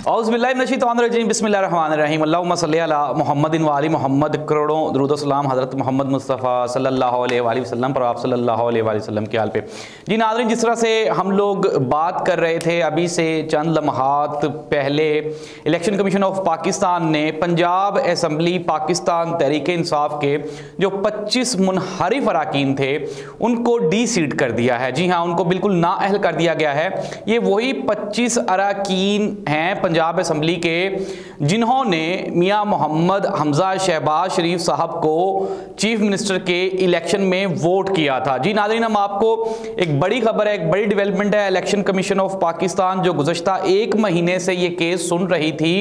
औज़ुबिल्लाहिमिनश्शैतानिर्रजीम बिस्मिल्लाहिर्रहमानिर्रहीम अल्लाहुम्मा सल्लि अला मुहम्मदिन व आलि मुहम्मद। करोड़ों दुरूद व सलाम हज़रत मोहम्मद मुस्तफ़ा सल्लल्लाहु अलैहि वसल्लम पर, आप सल्लल्लाहु अलैहि वसल्लम के हाल पे। जी नाज़रीन, जिस तरह से हम लोग बात कर रहे थे अभी से चंद लम्हात पहले, इलेक्शन कमीशन ऑफ पाकिस्तान ने पंजाब असम्बली पाकिस्तान तहरीक इंसाफ के जो 25 मुनहरिफ अरकान थे उनको डी सीट कर दिया है। जी हाँ, उनको बिल्कुल नाअहल कर दिया गया है। ये वही 25 अरकान हैं पंजाब असम्बली के जिन्होंने मियां मोहम्मद हमजा शहबाज शरीफ साहब को चीफ मिनिस्टर के इलेक्शन में वोट किया था। जी नाज़रीन, हम आपको एक बड़ी खबर है, एक बड़ी डेवलपमेंट है। इलेक्शन कमीशन ऑफ पाकिस्तान जो गुज़श्ता एक महीने से ये केस सुन रही थी,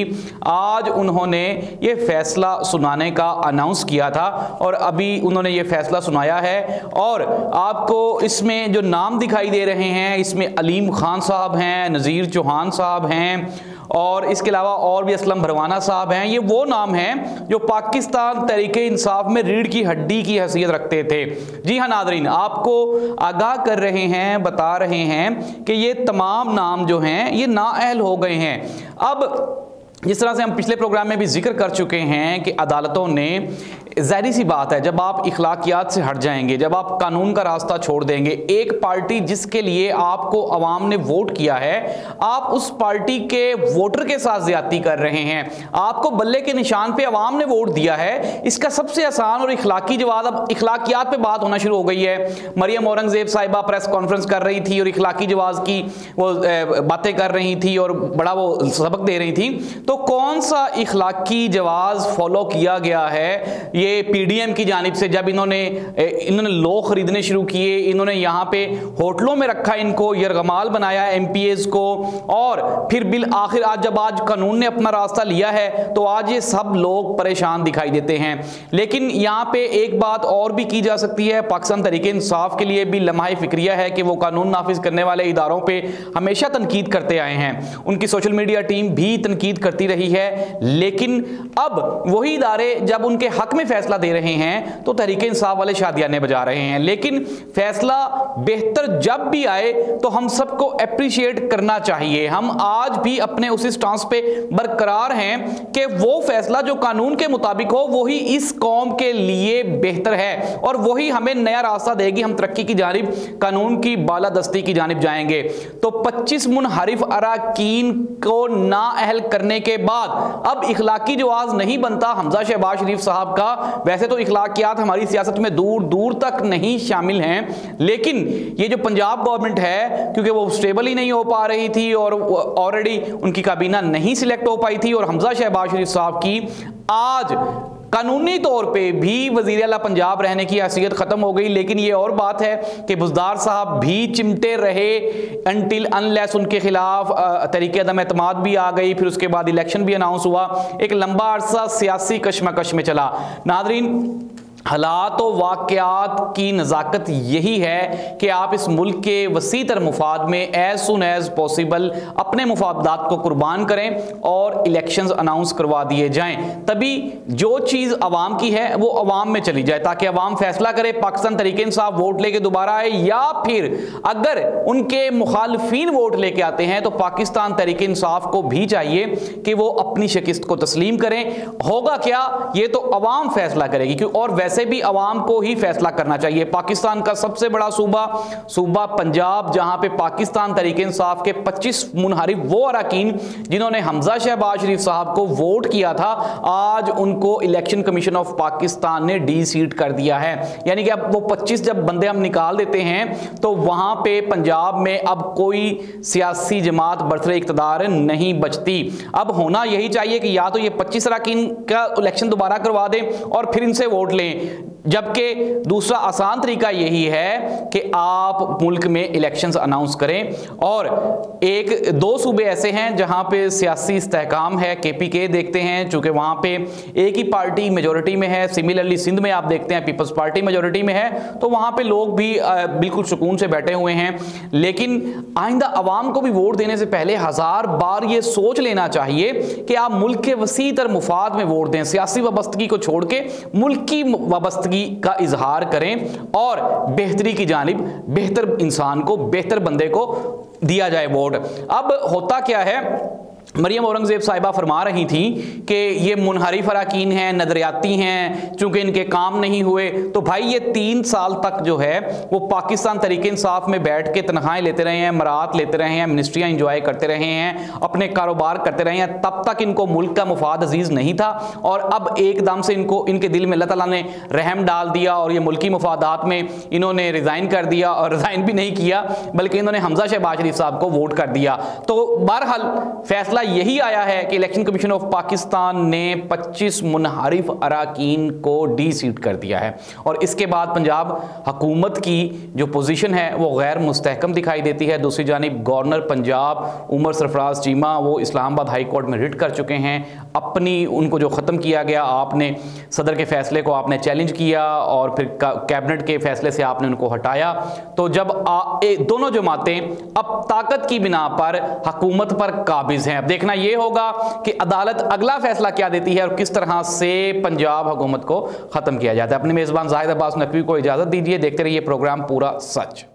आज उन्होंने ये फैसला सुनाने का अनाउंस किया था और अभी उन्होंने ये फैसला सुनाया है। और आपको इसमें जो नाम दिखाई दे रहे हैं, इसमें अलीम खान साहब हैं, नज़ीर चौहान साहब हैं और इसके अलावा और भी असलम भरवाना साहब हैं। ये वो नाम हैं जो पाकिस्तान तहरीक इंसाफ में रीढ़ की हड्डी की हैसियत रखते थे। जी हाँ नाज़रीन, आपको आगाह कर रहे हैं, बता रहे हैं कि ये तमाम नाम जो हैं ये नाअहल हो गए हैं। अब जिस तरह से हम पिछले प्रोग्राम में भी जिक्र कर चुके हैं कि अदालतों ने, ज़ाहिर सी बात है, जब आप इखलाकियात से हट जाएंगे, जब आप कानून का रास्ता छोड़ देंगे, एक पार्टी जिसके लिए आपको अवाम ने वोट किया है, आप उस पार्टी के वोटर के साथ ज्यादती कर रहे हैं। आपको बल्ले के निशान पे अवाम ने वोट दिया है। इसका सबसे आसान और इखलाकी जवाब, अब इखलाकियात पे बात होना शुरू हो गई है। मरियम औरंगजेब साहिबा प्रेस कॉन्फ्रेंस कर रही थी और इखलाकी जवाब की वो बातें कर रही थी और बड़ा वो सबक दे रही थी। तो कौन सा इखलाकी जवाब फॉलो किया गया है ये पीडीएम की जानिब से? जब इन्होंने लोग खरीदने शुरू किए, इन्होंने यहाँ पे होटलों में रखा, इनको यरगमाल बनाया एमपीएस को, और फिर बिल आखिर आज कानून ने अपना रास्ता लिया है तो आज ये सब लोग परेशान दिखाई देते हैं। लेकिन यहाँ पे एक बात और भी की जा सकती है, पाकिस्तान तहरीक इंसाफ के लिए भी लम्हा फिक्रिया है कि वो कानून नाफिज करने वाले इदारों पे हमेशा तनकीद करते आए हैं। उनकी सोशल मीडिया टीम भी तनकीद करती रही है, लेकिन अब वही इदारे जब उनके हक में फैसला दे रहे हैं तो तहरीक इंसाफ वाले शादियाने बजा रहे हैं। लेकिन फैसला बेहतर जब भी आए तो हम सबको अप्रिशिएट करना चाहिए। हम आज भी अपने उसी स्टांस पे बरकरार हैं कि वो फैसला जो कानून के मुताबिक हो वही इस कौम के लिए बेहतर है और वही हमें नया रास्ता देगी। हम तरक्की की जानिब, कानून की बालादस्ती की जानिब जाएंगे। तो 25 मुनहरिफ अरकान को नाअहल करने के बाद अब इखलाकी जवाब नहीं बनता हमजा शहबाज शरीफ साहब का। वैसे तो इखलाकियात हमारी सियासत में दूर दूर तक नहीं शामिल हैं, लेकिन ये जो पंजाब गवर्नमेंट है, क्योंकि वो स्टेबल ही नहीं हो पा रही थी और ऑलरेडी उनकी काबीना नहीं सिलेक्ट हो पाई थी और हमजा शहबाज शरीफ साहब की आज कानूनी तौर पे भी वज़ीर आला पंजाब रहने की हैसियत खत्म हो गई। लेकिन ये और बात है कि बुज़दार साहब भी चिमटे रहे अनटिल अनलेस उनके खिलाफ तरीके अदम एतमाद भी आ गई, फिर उसके बाद इलेक्शन भी अनाउंस हुआ, एक लंबा अरसा सियासी कशमकश में चला। नाज़रीन, हालात और वाक़यात की नज़ाकत यही है कि आप इस मुल्क के वसी तर मुफाद में एज सुन एज पॉसिबल अपने मुफादात को कुर्बान करें और इलेक्शंस अनाउंस करवा दिए जाएं। तभी जो चीज़ अवाम की है वो अवाम में चली जाए, ताकि अवाम फैसला करे, पाकिस्तान तहरीक इंसाफ वोट लेके दोबारा आए, या फिर अगर उनके मुखालफीन वोट लेके आते हैं तो पाकिस्तान तहरीक इंसाफ को भी चाहिए कि वो अपनी शिकस्त को तस्लीम करें। होगा क्या, ये तो अवाम फैसला करेगी, क्यों और वैसे भी अवाम को ही फैसला करना चाहिए। पाकिस्तान का सबसे बड़ा सूबा पंजाब, जहां पे पाकिस्तान तहरीक इंसाफ के 25 मुनहरिफ वो अरकान जिन्होंने हमजा शहबाज शरीफ साहब को वोट किया था, आज उनको इलेक्शन कमीशन ऑफ पाकिस्तान ने डी सीट कर दिया है। यानी कि अब वो 25 जब बंदे हम निकाल देते हैं तो वहां पे पंजाब में अब कोई सियासी जमात बरसरे इख्तिदार नहीं बचती। अब होना यही चाहिए कि या तो ये 25 अरकान का इलेक्शन दोबारा करवा दें और फिर इनसे वोट लें, जबकि दूसरा आसान तरीका यही है कि आप मुल्क में इलेक्शंस अनाउंस करें। और एक दो सूबे ऐसे हैं जहां पे सियासी इस्तेहकाम है, केपीके देखते हैं, चूंकि वहां पे एक ही पार्टी मेजॉरिटी में है। सिमिलरली सिंध में आप देखते हैं पीपल्स पार्टी मेजॉरिटी में है, तो वहां पे लोग भी बिल्कुल सुकून से बैठे हुए हैं। लेकिन आइंदा अवाम को भी वोट देने से पहले 1000 बार ये सोच लेना चाहिए कि आप मुल्क के वसी तर मुफाद में वोट दें, सियासी वाबस्तगी को छोड़ के मुल्क की वाबस्तगी का इजहार करें और बेहतरी की जानिब, बेहतर इंसान को, बेहतर बंदे को दिया जाए वोट। अब होता क्या है मरियम औरंगज़ेब साहिबा फरमा रही थी कि ये मुनहरिफ अरकान हैं, नदरियाती हैं, चूँकि इनके काम नहीं हुए। तो भाई ये 3 साल तक जो है वो पाकिस्तान तहरीक इंसाफ में बैठ के तनख्वाहें लेते रहे हैं, मरात लेते रहे हैं, मिनिस्ट्रियाँ इंजॉय करते रहे हैं, अपने कारोबार करते रहे हैं, तब तक इनको मुल्क का मुफाद अजीज़ नहीं था। और अब एकदम से इनके दिल में अल्लाह ताला ने रहम डाल दिया और ये मुल्की मुफादात में इन्होंने रिज़ाइन कर दिया, और रिज़ाइन भी नहीं किया बल्कि इन्होंने हमजा शहबाज शरीफ साहब को वोट कर दिया। तो बहरहाल फैसला यही आया है कि इलेक्शन कमीशन ऑफ पाकिस्तान ने 25 मुनहरिफ अरकान को डी सीट कर दिया है। और इसके बाद पंजाब हुकूमत की जो पोजीशन है वो गैर मुस्तहकम दिखाई देती है। दूसरी जानिब गवर्नर पंजाब उमर सरफराज चीमा वो इस्लामाबाद हाई कोर्ट में रिट कर चुके हैं, अपनी उनको जो ख़त्म किया गया, आपने सदर के फैसले को आपने चैलेंज किया और फिर कैबिनेट के फैसले से आपने उनको हटाया। तो जब दोनों जमातें अब ताकत की बिना पर हुकूमत पर काबिज हैं। अब देखना ये होगा कि अदालत अगला फैसला क्या देती है और किस तरह से पंजाब हुकूमत को ख़त्म किया जाता है। अपने मेज़बान जाहिद अब्बास नकवी को इजाज़त दीजिए। देखते रहिए प्रोग्राम पूरा सच।